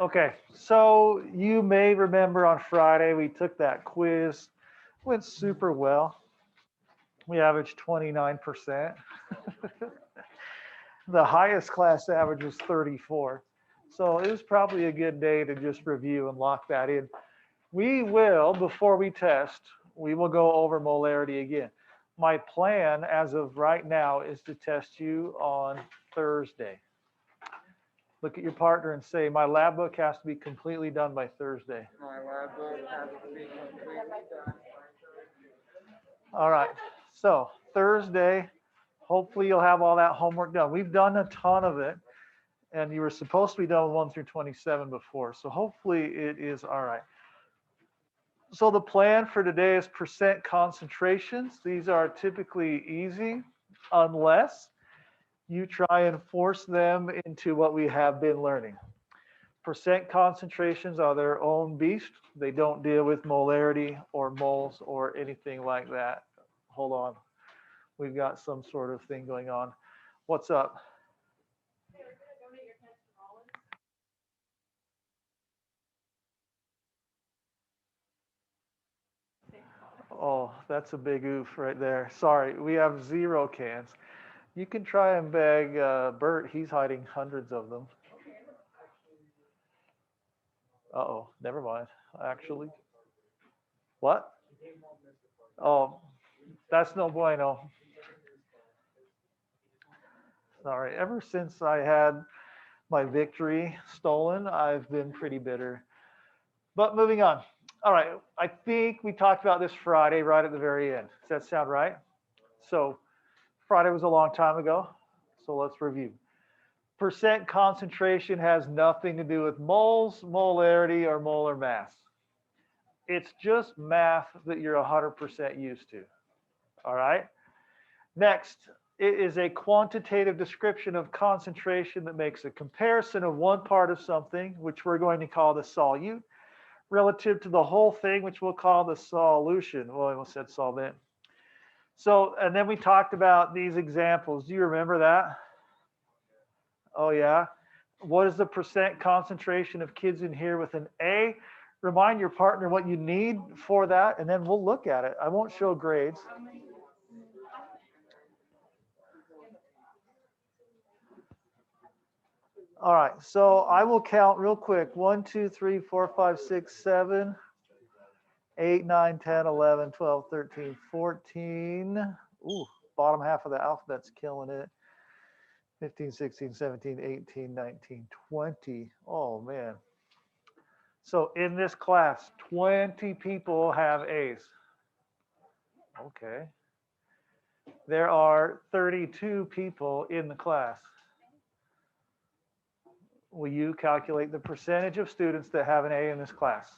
Okay, so you may remember on Friday we took that quiz. Went super well. We averaged 29%. The highest class average was 34. So it was probably a good day to just review and lock that in. We will, before we test, we will go over molarity again. My plan as of right now is to test you on Thursday. Look at your partner and say, my lab book has to be completely done by Thursday. My lab book has to be completely done. All right. So Thursday, hopefully you'll have all that homework done. We've done a ton of it, and you were supposed to be done with 1 through 27 before. So hopefully it is all right. So the plan for today is percent concentrations. These are typically easy unless you try and force them into what we have been learning. Percent concentrations are their own beast. They don't deal with molarity or moles or anything like that. Hold on. We've got some sort of thing going on. What's up? Oh, that's a big oof right there. Sorry, we have 0 cans. You can try and beg Bert. He's hiding hundreds of them. Uh-oh, never mind. Actually, what? Oh, that's no bueno. Sorry. Ever since I had my victory stolen, I've been pretty bitter. But moving on. All right, I think we talked about this Friday right at the very end. Does that sound right? So Friday was a long time ago. So let's review. Percent concentration has nothing to do with moles, molarity, or molar mass. It's just math that you're 100% used to. All right. Next, it is a quantitative description of concentration that makes a comparison of one part of something, which we're going to call the solute, relative to the whole thing, which we'll call the solution. Well, I almost said solvent. So, and then we talked about these examples. Do you remember that? Oh, yeah. What is the percent concentration of kids in here with an A? Remind your partner what you need for that, and then we'll look at it. I won't show grades. All right, so I will count real quick. 1, 2, 3, 4, 5, 6, 7, 8, 9, 10, 11, 12, 13, 14. Ooh, bottom half of the alphabet's killing it. 15, 16, 17, 18, 19, 20. Oh, man. So in this class, 20 people have A's. Okay. There are 32 people in the class. Will you calculate the percentage of students that have an A in this class?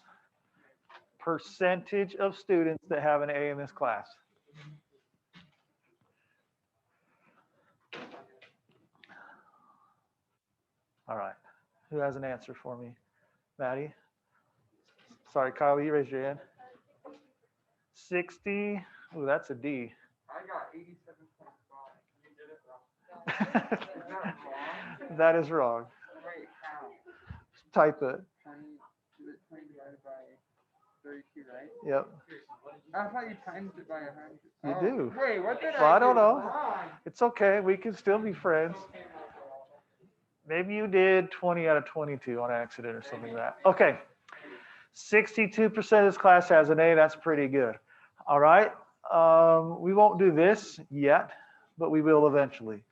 Percentage of students that have an A in this class. All right. Who has an answer for me? Maddie? Sorry, Kyle, you raised your hand. 60. Ooh, that's a D. I got 87.5. You did it wrong. Is that wrong? That is wrong. Wait, how? Type it. 20, is it 20 divided by 32, right? Yep. I thought you times it by 100. You Oh, do. wait, what did Well, I I don't do know. wrong? It's okay. We can still be friends. Maybe you did 20 out of 22 on accident or something like that. Okay. 62% of this class has an A. That's pretty good. All right. We won't do this yet, but we will eventually.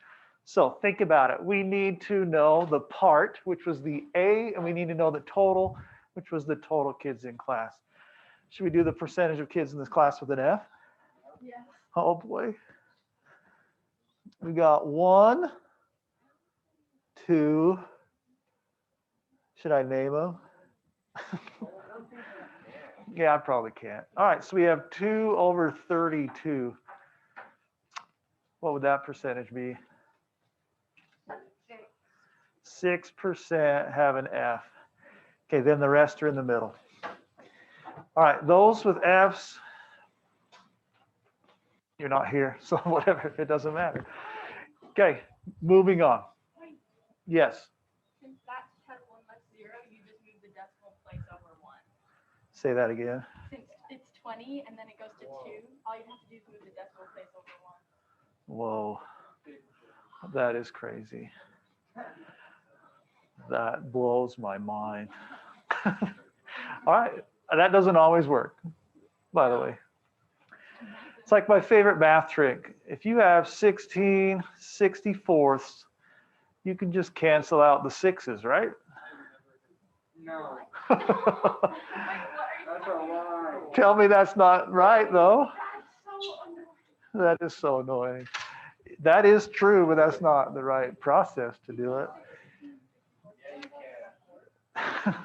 So think about it. We need to know the part, which was the A, and we need to know the total, which was the total kids in class. Should we do the percentage of kids in this class with an F? Yes. Oh boy. We got 1, 2. Should I name them? Yeah, I probably can't. All right, so we have 2 over 32. What would that percentage be? 6% have an F. Okay, then the rest are in the middle. All right, those with Fs, you're not here, so whatever, it doesn't matter. Okay, moving on. Yes. Since that has 1 less 0, you just move the decimal place over 1. Say that again. Since it's 20 and then it goes to 2, all you have to do is move the decimal place over 1. Whoa, that is crazy. That blows my mind. All right, that doesn't always work, by the way. It's like my favorite math trick. If you have 16 64ths, you can just cancel out the 6's, right? No, Wait, what are you that's a lie. Tell me that's not right, though. That's so annoying. That is so annoying. That is true, but that's not the right process to do it.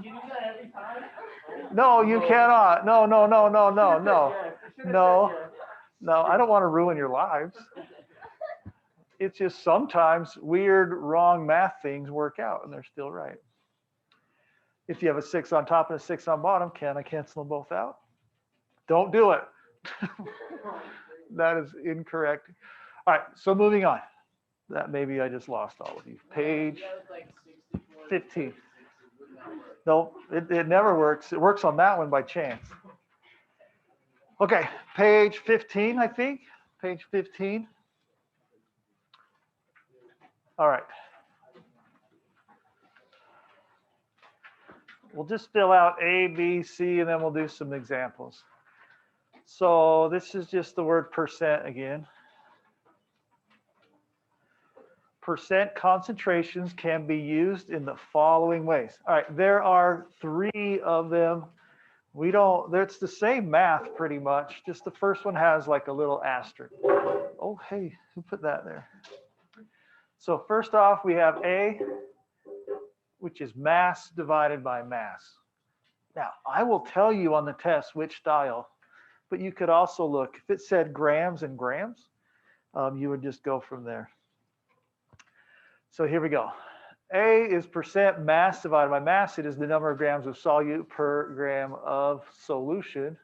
You do that every time? No, you cannot. No, no, no, no, no, no. Yes, you should've said No. yes. No, I don't want to ruin your lives. It's just sometimes weird, wrong math things work out and they're still right. If you have a 6 on top and a 6 on bottom, can I cancel them both out? Don't do it. That is incorrect. All right, so moving on. That maybe I just lost all of you. Page 15. No, it never works. It works on that one by chance. Okay, page 15, I think. Page 15. All right. We'll just fill out A, B, C, and then we'll do some examples. So this is just the word percent again. Percent concentrations can be used in the following ways. All right, there are 3 of them. It's the same math pretty much, just the first one has like a little asterisk. Oh, hey, who put that there? So first off, we have A, which is mass divided by mass. Now, I will tell you on the test which style, but you could also look, if it said grams and grams, you would just go from there. So here we go. A is percent mass divided by mass. It is the number of grams of solute per gram of solution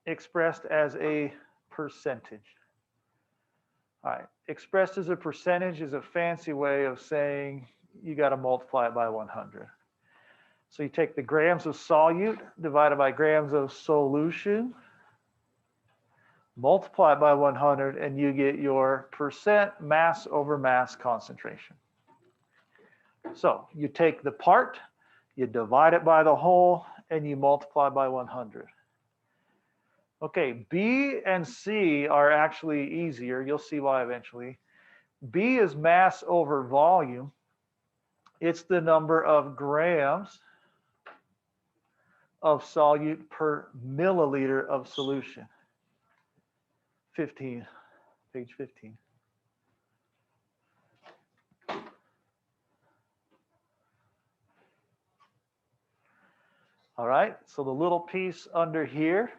expressed as a percentage. All right, expressed as a percentage is a fancy way of saying you got to multiply it by 100. So you take the grams of solute divided by grams of solution, multiply it by 100, and you get your percent mass over mass concentration. So you take the part, you divide it by the whole, and you multiply by 100. Okay, B and C are actually easier. You'll see why eventually. B is mass over volume. It's the number of grams of solute per milliliter of solution. 15, page 15. All right, so the little piece under here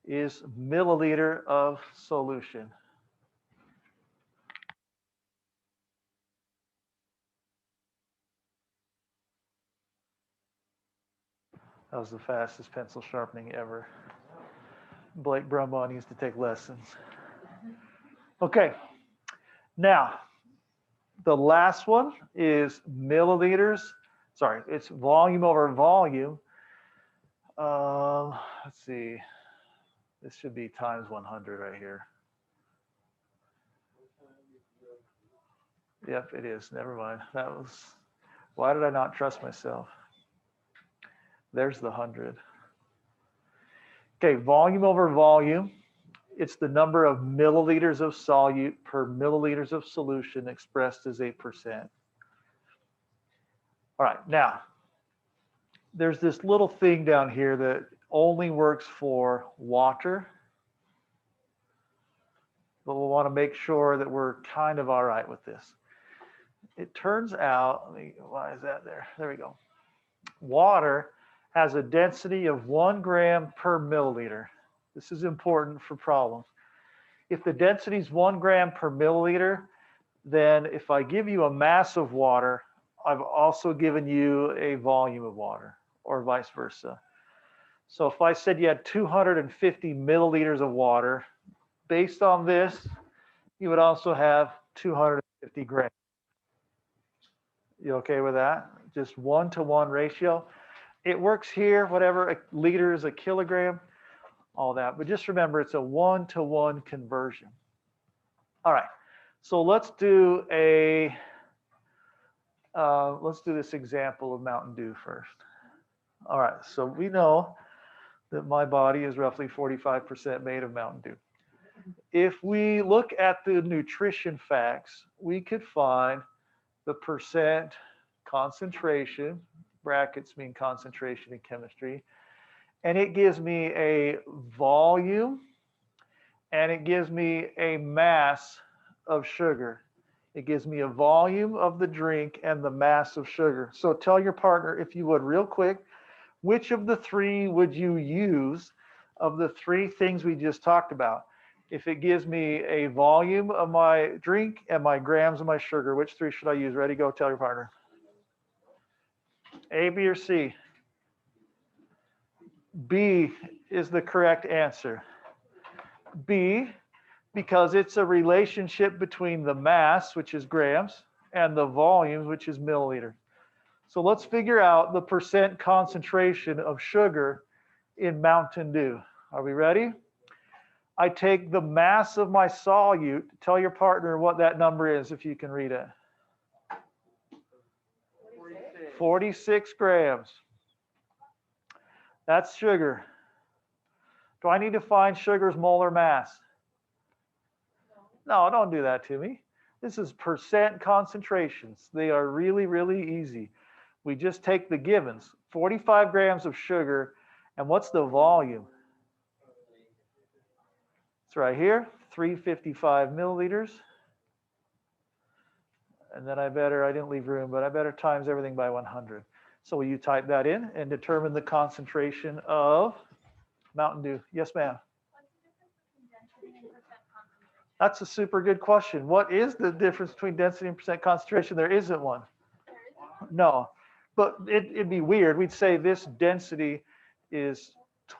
is milliliter of solution. That was the fastest pencil sharpening ever. Blake Brumbaugh needs to take lessons. Okay, now the last one is milliliters. Sorry, it's volume over volume. Let's see. This should be times 100 right here. Yep, it is. Never mind. Why did I not trust myself? There's the 100. Okay, volume over volume. It's the number of milliliters of solute per milliliters of solution expressed as a percent. All right, now, there's this little thing down here that only works for water. But we'll want to make sure that we're kind of all right with this. It turns out, why is that there? There we go. Water has a density of 1 gram per milliliter. This is important for problems. If the density is 1 gram per milliliter, then if I give you a mass of water, I've also given you a volume of water, or vice versa. So if I said you had 250 milliliters of water, based on this, you would also have 250 grams. You okay with that? Just 1-to-1 ratio. It works here, whatever, a liter is a kilogram, all that. But just remember, it's a 1-to-1 conversion. All right, so let's do this example of Mountain Dew first. All right, so we know that my body is roughly 45% made of Mountain Dew. If we look at the nutrition facts, we could find the percent concentration, brackets mean concentration in chemistry, and it gives me a volume and it gives me a mass of sugar. It gives me a volume of the drink and the mass of sugar. So tell your partner, if you would, real quick, which of the three would you use of the three things we just talked about? If it gives me a volume of my drink and my grams of my sugar, which three should I use? Ready, go, tell your partner. A, B, or C? B is the correct answer. B, because it's a relationship between the mass, which is grams, and the volume, which is milliliter. So let's figure out the percent concentration of sugar in Mountain Dew. Are we ready? I take the mass of my solute. Tell your partner what that number is if you can read it. 46 grams. That's sugar. Do I need to find sugar's molar mass? No, don't do that to me. This is percent concentrations. They are really, really easy. We just take the givens. 45 grams of sugar, and what's the volume? It's right here, 355 milliliters. And then I didn't leave room, but I better times everything by 100. So will you type that in and determine the concentration of Mountain Dew? Yes, ma'am. That's a super good question. What is the difference between density and percent concentration? There isn't one. No, but it'd be weird. We'd say this density is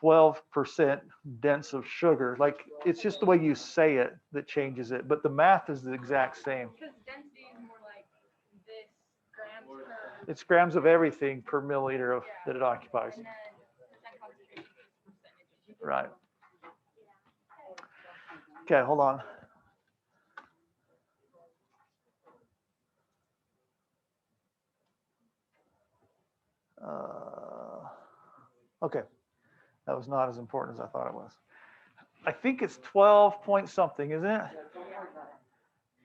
12% dense of sugar. Like, it's just the way you say it that changes it, but the math is the exact same. Because density is more like this grams per. It's grams of everything per milliliter of, that it occupies. And then percent concentration is percentage. Right. Okay, hold on. Okay, that was not as important as I thought it was. I think it's 12 point something, isn't it?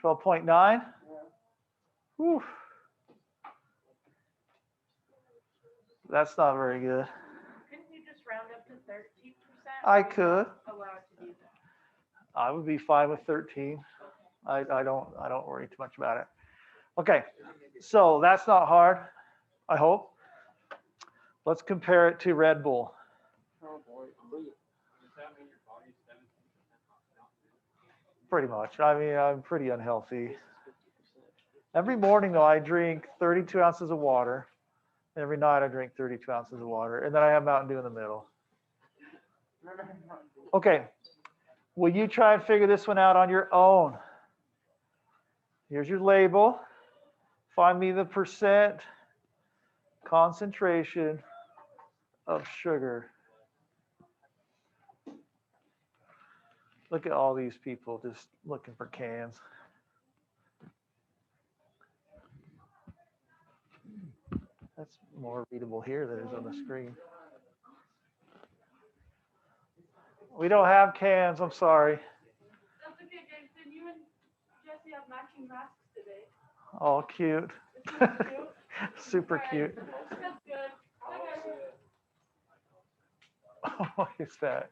12.9? Whew. That's not very good. Couldn't you just round up to 13%? I could. Allowed to do that. I would be fine with 13. I don't worry too much about it. Okay, so that's not hard, I hope. Let's compare it to Red Bull. Oh boy. Does that mean your body's 17% off? Pretty much. I mean, I'm pretty unhealthy. Every morning, though, I drink 32 ounces of water. Every night, I drink 32 ounces of water. And then I have Mountain Dew in the middle. Okay. Will you try and figure this one out on your own? Here's your label. Find me the percent concentration of sugar. Look at all these people just looking for cans. That's more readable here than it is on the screen. We don't have cans, I'm sorry. That's okay, Jason. You and Jesse have matching masks today. All cute. Super cute. That's good. What is that?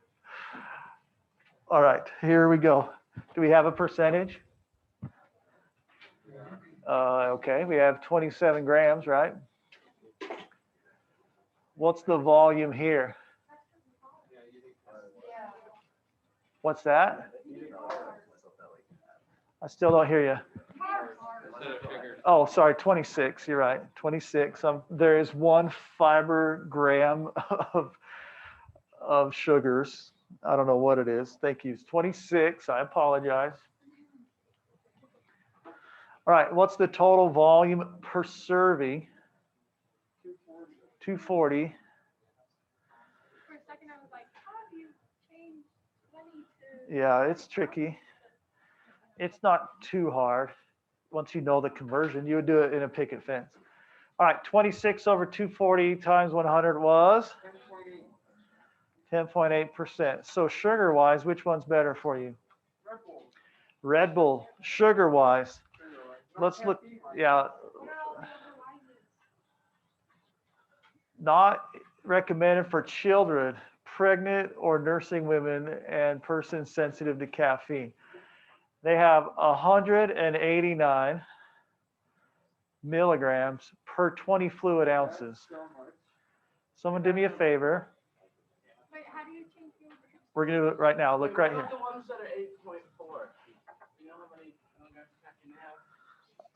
All right, here we go. Do we have a percentage? Okay, we have 27 grams, right? What's the volume here? What's that? I still don't hear you. Oh, sorry, 26. You're right, 26. There is 1 fiber gram of sugars. I don't know what it is. Thank you. It's 26. I apologize. All right, what's the total volume per serving? 240. 240. For a second, I was like, how do you change 20 to? Yeah, it's tricky. It's not too hard. Once you know the conversion, you would do it in a picket fence. All right, 26 over 240 times 100 was 10.8. 10.8%. So sugar-wise, which one's better for you? Red Bull. Red Bull, sugar-wise. No Let's look, caffeine, like- yeah, What are all the other wises? not recommended for children, pregnant or nursing women, and persons sensitive to caffeine. They have 189 milligrams per 20 fluid ounces. That's so much. Someone do me a favor. Wait, how do you change the? We're gonna do it right now. Look right What here. about the ones that are 8.4? You know how many milligrams of caffeine they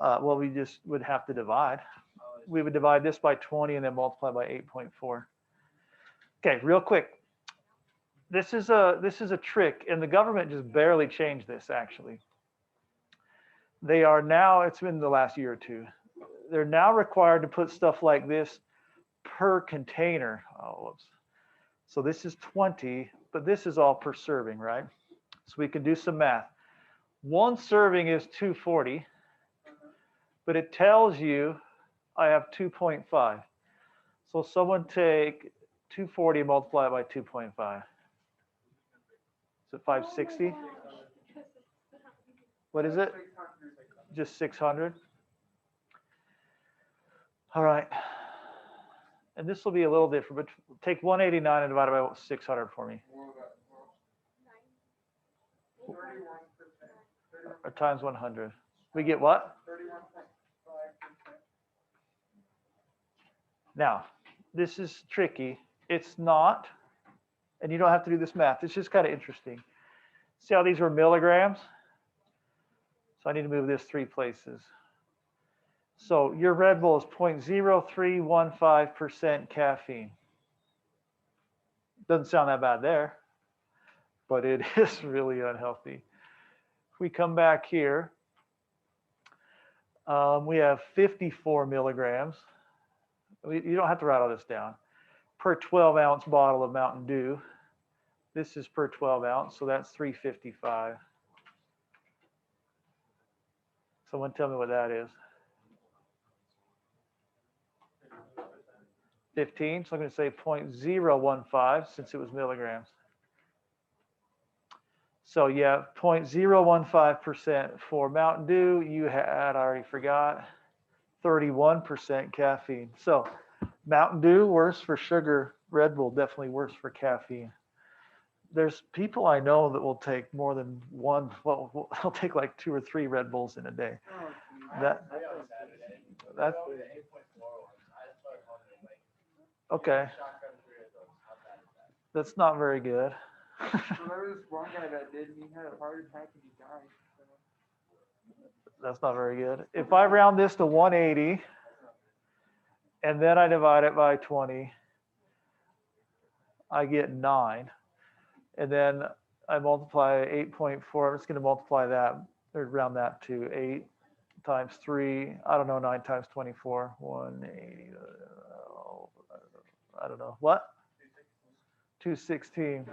have? Well, we just would have to divide. Oh, it's- We would divide this by 20 and then multiply by 8.4. Okay, real quick. This is a trick, and the government just barely changed this actually. They are now, it's been the last year or two, they're now required to put stuff like this per container. Oh, whoops. So this is 20, but this is all per serving, right? So we can do some math. One serving is 240, but it tells you I have 2.5. So someone take 240 and multiply it by 2.5. Is it 560? What is it? 600. Just 600? All right. And this will be a little different, but take 189 and divide it by 600 for me. Well, 31%. Or times 100. We get what? 31.5%. Now, this is tricky. It's not, and you don't have to do this math. It's just kind of interesting. See how these were milligrams? So I need to move this 3 places. So your Red Bull is 0.0315% caffeine. Doesn't sound that bad there, but it is really unhealthy. If we come back here, we have 54 milligrams. You don't have to write all this down. Per 12-ounce bottle of Mountain Dew. This is per 12 ounce, so that's 355. Someone tell me what that is. 15, so I'm going to say 0.015 since it was milligrams. So yeah, 0.015% for Mountain Dew. You had, I already forgot, 31% caffeine. So Mountain Dew, worse for sugar. Red Bull, definitely worse for caffeine. There's people I know that will take more than one, well, they'll take like 2 or 3 Red Bulls in a day. Oh, geez. That, that's, okay, that's not very good. So there was one guy that did, and he had a heart attack and he died. So. That's not very good. If I round this to 180 and then I divide it by 20, I get 9. And then I multiply 8.4. I'm just going to multiply that or round that to 8 times 3. I don't know, 9 times 24. 180. I don't know. What? 216.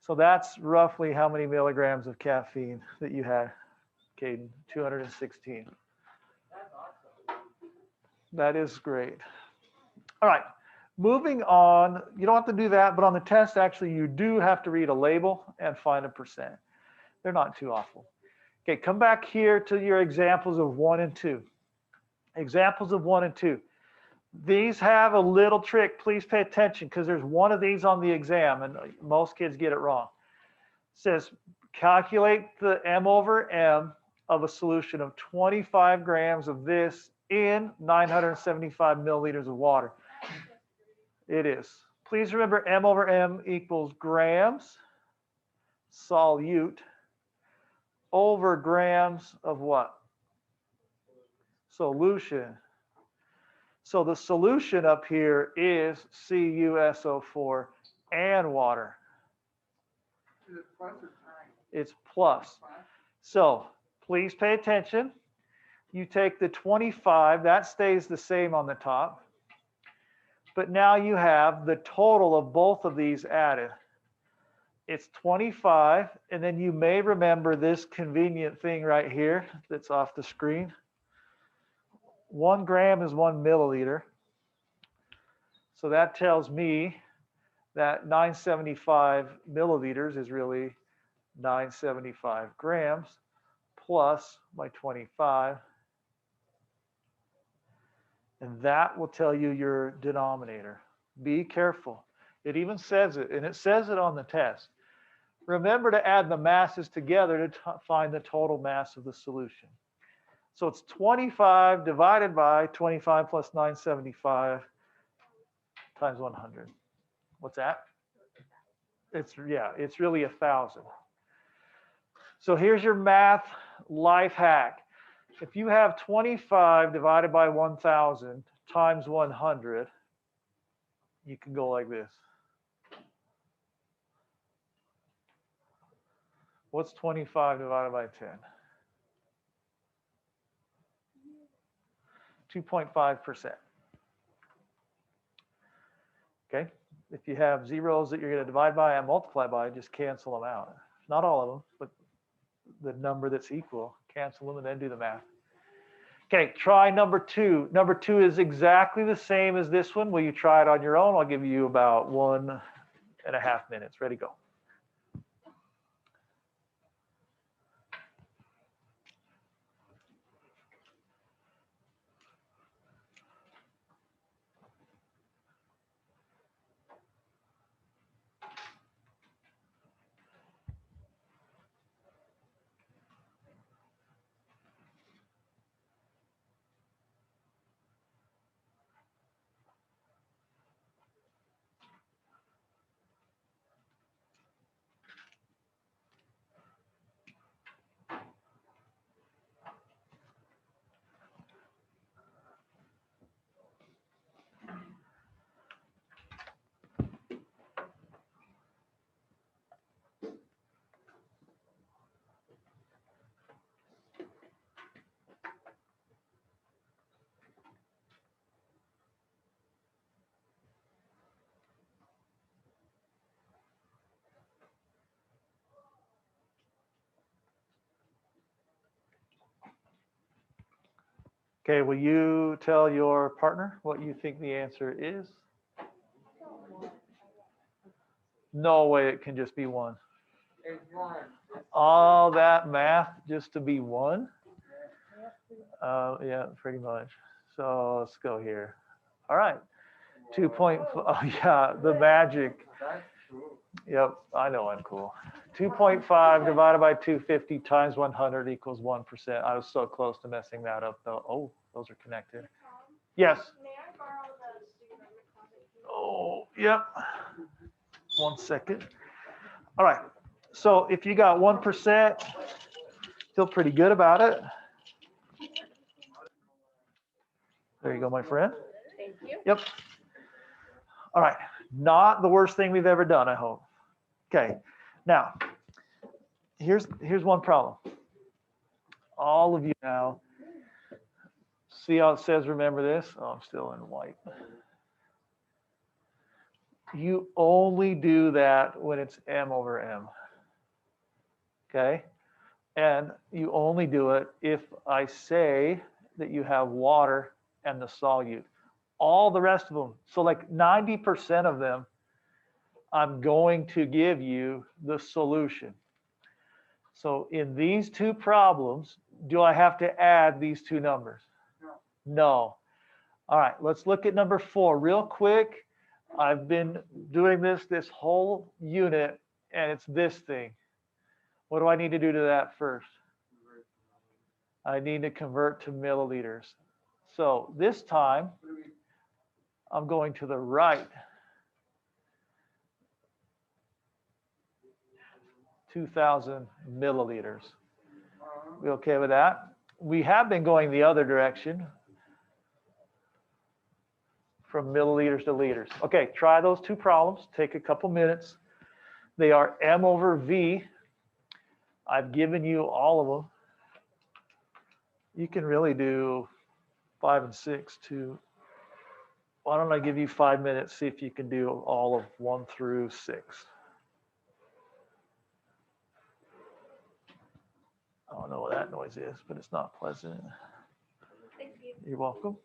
So that's roughly how many milligrams of caffeine that you had, Caden? 216. That is great. All right, moving on. You don't have to do that, but on the test, actually, you do have to read a label and find a percent. They're not too awful. Okay, come back here to your examples of 1 and 2. Examples of 1 and 2. These have a little trick. Please pay attention because there's one of these on the exam and most kids get it wrong. It says calculate the m over m of a solution of 25 grams of this in 975 milliliters of water. It is. Please remember m over m equals grams solute over grams of what? Solution. So the solution up here is CuSO4 and water. Is it plus or times? It's plus. Plus? So please pay attention. You take the 25, that stays the same on the top. But now you have the total of both of these added. It's 25, and then you may remember this convenient thing right here that's off the screen. 1 gram is 1 milliliter. So that tells me that 975 milliliters is really 975 grams plus my 25. And that will tell you your denominator. Be careful. It even says it, and it says it on the test. Remember to add the masses together to find the total mass of the solution. So it's 25 divided by 25 plus 975 times 100. What's that? It's really 1,000. So here's your math life hack. If you have 25 divided by 1,000 times 100, you can go like this. What's 25 divided by 10? 2.5%. Okay, if you have zeros that you're going to divide by and multiply by, just cancel them out. Not all of them, but the number that's equal, cancel them and then do the math. Okay, try number 2. Number 2 is exactly the same as this one. Will you try it on your own? I'll give you about 1.5 minutes. Ready, go. Okay, will you tell your partner what you think the answer is? No way it can just be 1. It's 1. All that math just to be 1? Yeah, pretty much. So let's go here. All right. 2.5. Oh, yeah, the magic. That's true. Yep, I know I'm cool. 2.5 divided by 250 times 100 equals 1%. I was so close to messing that up, though. Oh, those are connected. Yes. May I borrow the student closet? Oh, yep. 1 second. All right. So if you got 1%, feel pretty good about it. There you go, my friend. Thank you. Yep. All right. Not the worst thing we've ever done, I hope. Okay. Now, here's one problem. All of you now, see how it says, remember this? Oh, I'm still in white. You only do that when it's m over m. Okay? And you only do it if I say that you have water and the solute. All the rest of them, so like 90% of them, I'm going to give you the solution. So in these 2 problems, do I have to add these 2 numbers? No. All right, let's look at number 4 real quick. I've been doing this whole unit, and it's this thing. What do I need to do to that first? I need to convert to milliliters. So this time, I'm going to the right. 2,000 milliliters. We okay with that? We have been going the other direction from milliliters to liters. Okay, try those 2 problems. Take a couple minutes. They are m over v. I've given you all of them. You can really do 5 and 6 too. Why don't I give you 5 minutes, see if you can do all of 1 through 6. I don't know what that noise is, but it's not pleasant. Thank you. You're welcome.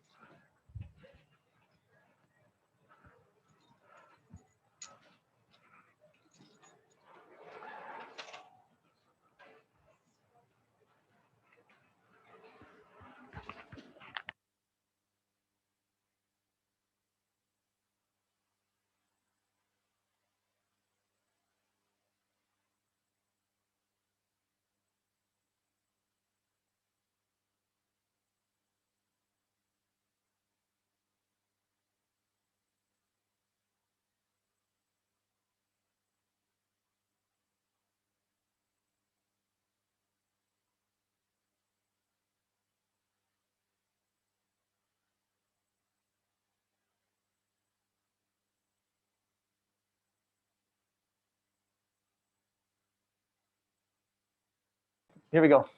Here we go.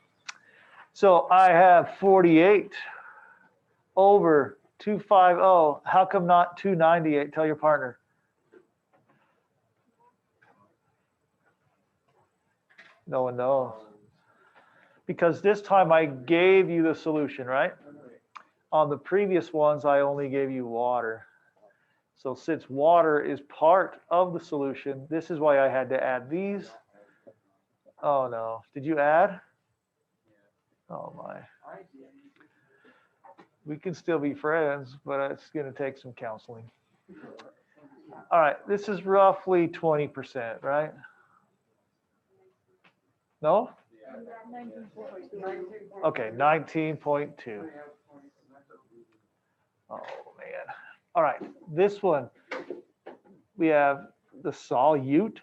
So I have 48 over 250. How come not 298? Tell your partner. No one knows. Because this time I gave you the solution, right? On the previous ones, I only gave you water. So since water is part of the solution, this is why I had to add these. Oh no, did you add? Oh my. We can still be friends, but it's going to take some counseling. All right, this is roughly 20%, right? No? Okay, 19.2. Oh man. All right, this one, we have the solute,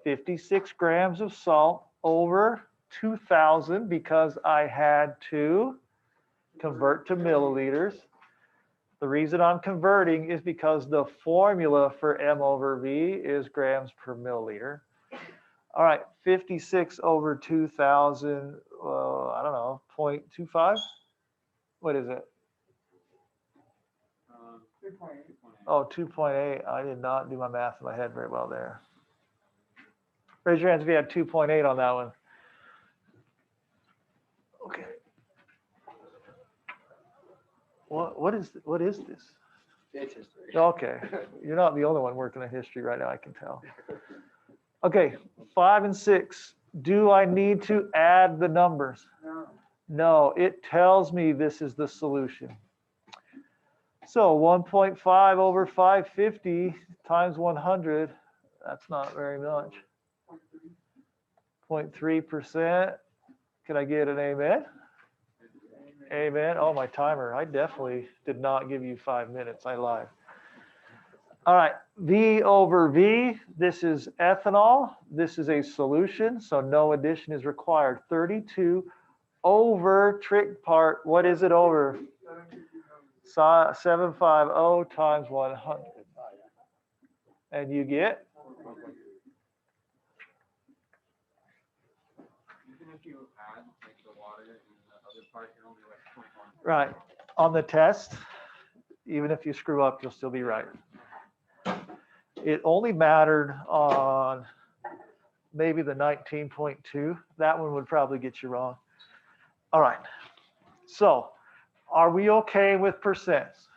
56 grams of salt over 2,000 because I had to convert to milliliters. The reason I'm converting is because the formula for M over V is grams per milliliter. All right, 56 over 2,000, I don't know, 0.25? What is it? 2.8. Oh, 2.8. I did not do my math in my head very well there. Raise your hands if you had 2.8 on that one. Okay. What is this? It's history. Okay, you're not the only one working in history right now, I can tell. Okay, 5 and 6. Do I need to add the numbers? No. No, it tells me this is the solution. So 1.5 over 550 times 100, that's not very much. 0.3%. Can I get an amen? Amen. Oh, my timer. I definitely did not give you 5 minutes. I lied. All right. V over V. This is ethanol. This is a solution, so no addition is required. 32 over trick part. What is it over? 750 times 100. And you get? Even if you add like the water and the other part, you're only like 21. Right. On the test, even if you screw up, you'll still be right. It only mattered on maybe the 19.2. That one would probably get you wrong. All right. So are we okay with percents?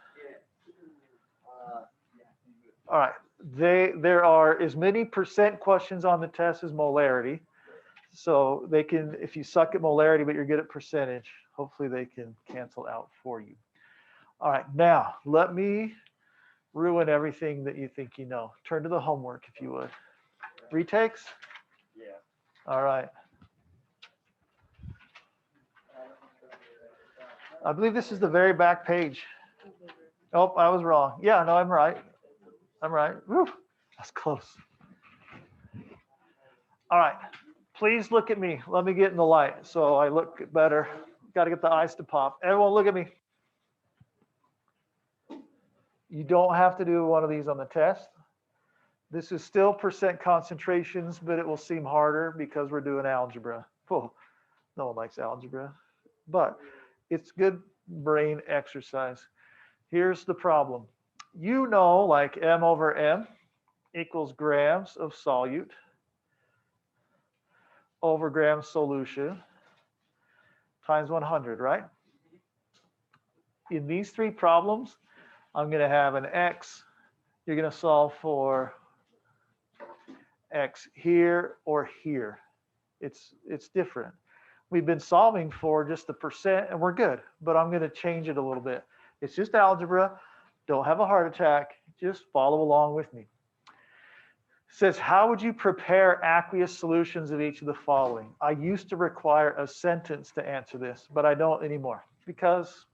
All right. There are as many percent questions on the test as molarity. So they can, if you suck at molarity, but you're good at percentage, hopefully they can cancel out for you. All right. Now, let me ruin everything that you think you know. Turn to the homework, if you would. Retakes? Yeah. All right. I believe this is the very back page. Oh, I was wrong. Yeah, no, I'm right. I'm right. Woo, that's close. All right. Please look at me. Let me get in the light so I look better. Got to get the eyes to pop. Everyone look at me. You don't have to do one of these on the test. This is still percent concentrations, but it will seem harder because we're doing algebra. Oh, no one likes algebra. But It's good brain exercise. Here's the problem. You know, like m over m equals grams of solute over grams solution times 100, right? In these three problems, I'm going to have an x. You're going to solve for x here or here. It's different. We've been solving for just the percent and we're good, but I'm going to change it a little bit. It's just algebra. Don't have a heart attack. Just follow along with me. It says, how would you prepare aqueous solutions of each of the following? I used to require a sentence to answer this, but I don't anymore because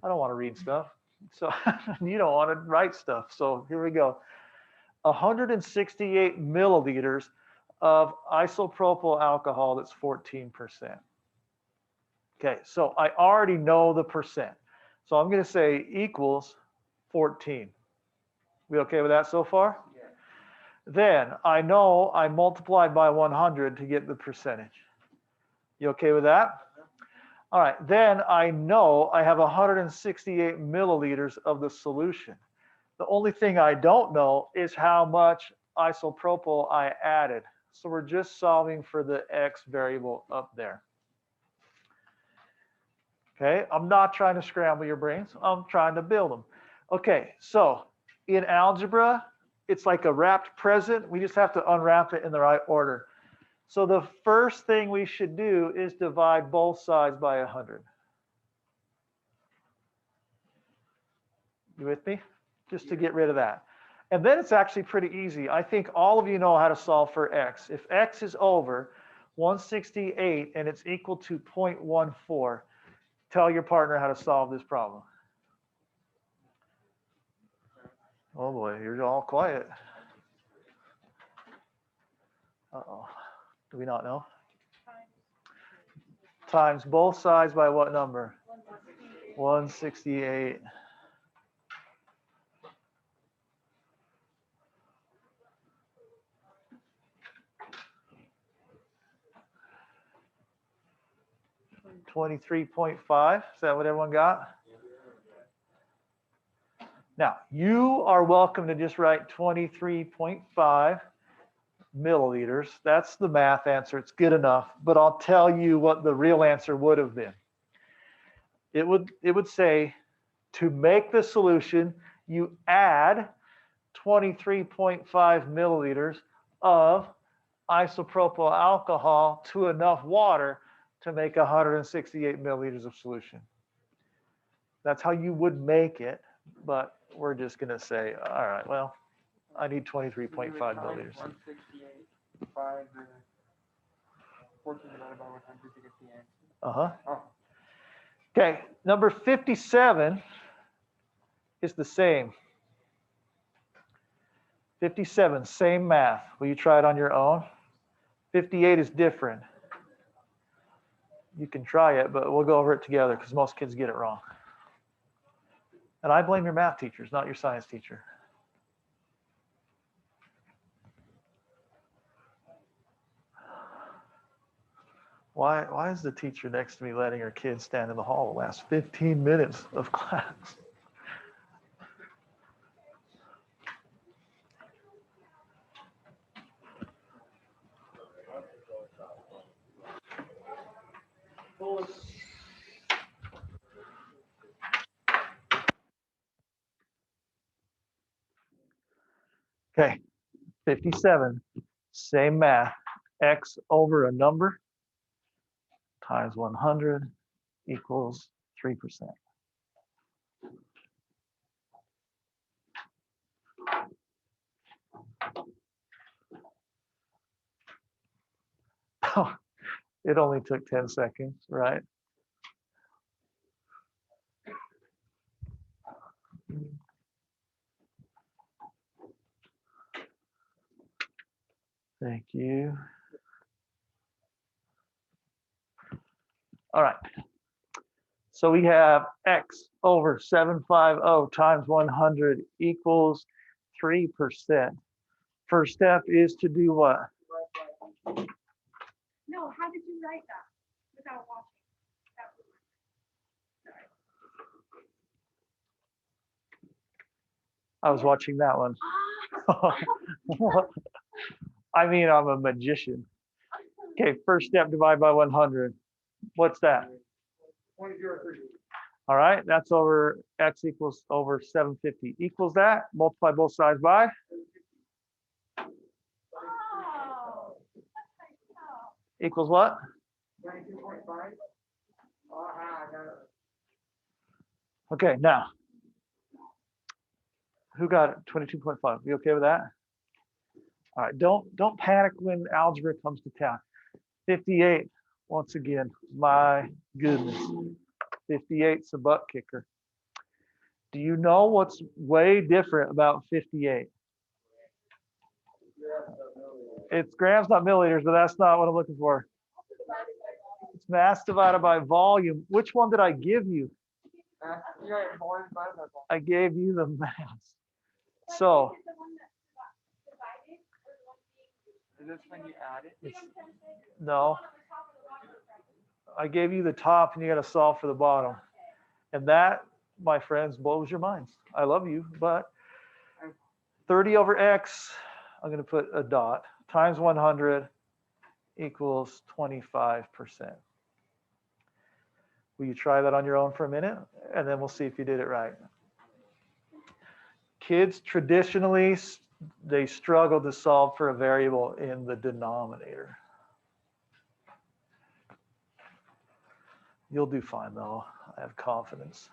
I don't want to read stuff. So you don't want to write stuff. So here we go. 168 milliliters of isopropyl alcohol that's 14%. Okay, so I already know the percent. So I'm going to say equals 14. We okay with that so far? Yeah. Then I know I multiplied by 100 to get the percentage. You okay with that? All right, then I know I have 168 milliliters of the solution. The only thing I don't know is how much isopropyl I added. So we're just solving for the x variable up there. Okay, I'm not trying to scramble your brains. I'm trying to build them. Okay, so in algebra, it's like a wrapped present. We just have to unwrap it in the right order. So the first thing we should do is divide both sides by 100. You with me? Just to get rid of that. And then it's actually pretty easy. I think all of you know how to solve for x. If x is over 168 and it's equal to 0.14, tell your partner how to solve this problem. Oh boy, you're all quiet. Uh-oh. Do we not know? Times both sides by what number? 168. $23.5. Is that what everyone got? Now, you are welcome to just write 23.5 milliliters. That's the math answer. It's good enough. But I'll tell you what the real answer would have been. It would say, to make the solution, you add 23.5 milliliters of isopropyl alcohol to enough water to make 168 milliliters of solution. That's how you would make it, but we're just going to say, all right, well, I need 23.5 milliliters. 168, 5, 14 divided by 100 to get the answer. Uh-huh. Oh. Okay, number 57 is the same. 57, same math. Will you try it on your own? 58 is different. You can try it, but we'll go over it together because most kids get it wrong. And I blame your math teachers, not your science teacher. Why is the teacher next to me letting her kids stand in the hall the last 15 minutes of class? Okay, 57, same math. X over a number times 100 equals 3%. Oh, it only took 10 seconds, right? Thank you. All right. So we have X over 750 times 100 equals 3%. First step is to do what? No, how did you write that without watching? I was watching that one. I mean, I'm a magician. Okay, first step, divide by 100. What's that? 0.03. All right, that's over x equals over 750 equals that. Multiply both sides by. Oh. Equals what? 22.5. I got it. Okay, now. Who got it? 22.5. You okay with that? All right, don't panic when algebra comes to town. 58, once again, my goodness. 58's a butt kicker. Do you know what's way different about 58? It's grams, not milliliters, but that's not what I'm looking for. It's mass divided by volume. Which one did I give you? I gave you the mass. So, Is this when you add it? no. I gave you the top and you got to solve for the bottom. And that, my friends, blows your minds. I love you, but 30 over x, I'm going to put a dot, times 100 equals 25%. Will you try that on your own for a minute? And then we'll see if you did it right. Kids traditionally, they struggle to solve for a variable in the denominator. You'll do fine though, I have confidence.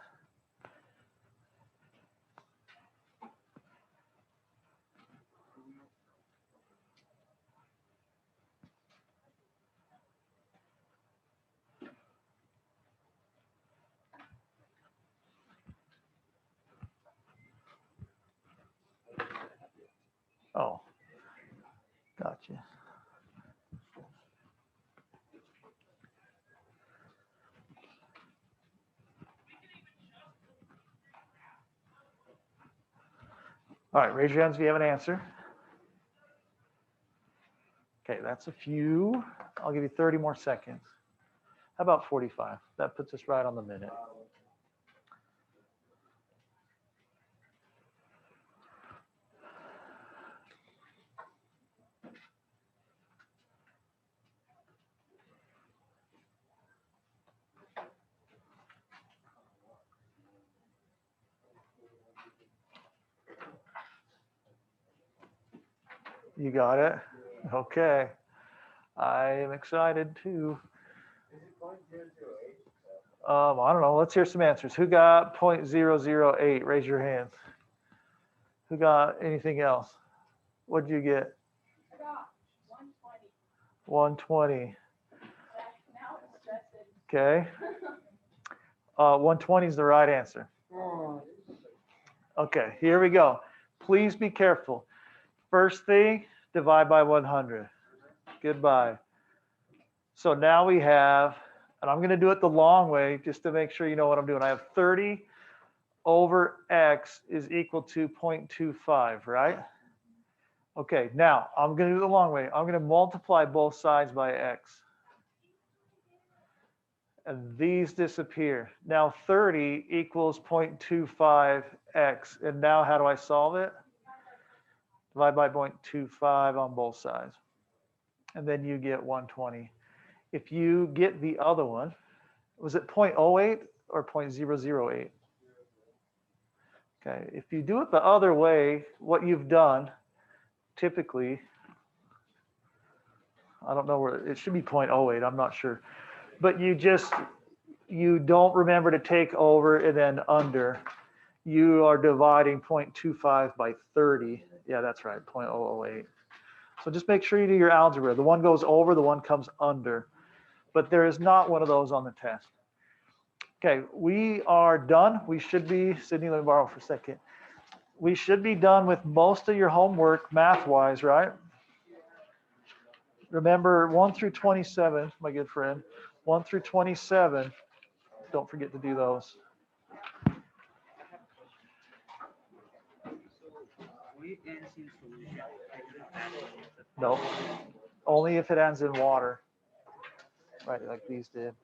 Oh, gotcha. All right, raise your hands if you have an answer. Okay, that's a few. I'll give you 30 more seconds. How about 45? That puts us right on the minute. You got it? Okay. I am excited too. I don't know. Let's hear some answers. Who got 0.008? Raise your hands. Who got anything else? What did you get? I got 120. 120. Now it's stressing. Okay. 120 is the right answer. Okay, here we go. Please be careful. First thing, divide by 100. Goodbye. So now we have, and I'm going to do it the long way just to make sure you know what I'm doing. I have 30 over x is equal to 0.25, right? Okay, now I'm going to do it the long way. I'm going to multiply both sides by x. And these disappear. Now 30 equals 0.25x. And now how do I solve it? Divide by 0.25 on both sides. And then you get 120. If you get the other one, was it 0.08 or 0.008? Okay, if you do it the other way, what you've done typically, I don't know where, it should be 0.08, I'm not sure. But you don't remember to take over and then under. You are dividing 0.25 by 30. Yeah, that's right, 0.008. So just make sure you do your algebra. The one goes over, the one comes under. But there is not one of those on the test. Okay, we are done. We should be, Sydney, let me borrow for a second. We should be done with most of your homework math-wise, right? Remember 1 through 27, my good friend. 1 through 27, don't forget to do those. No, only if it ends in water, right, like these did.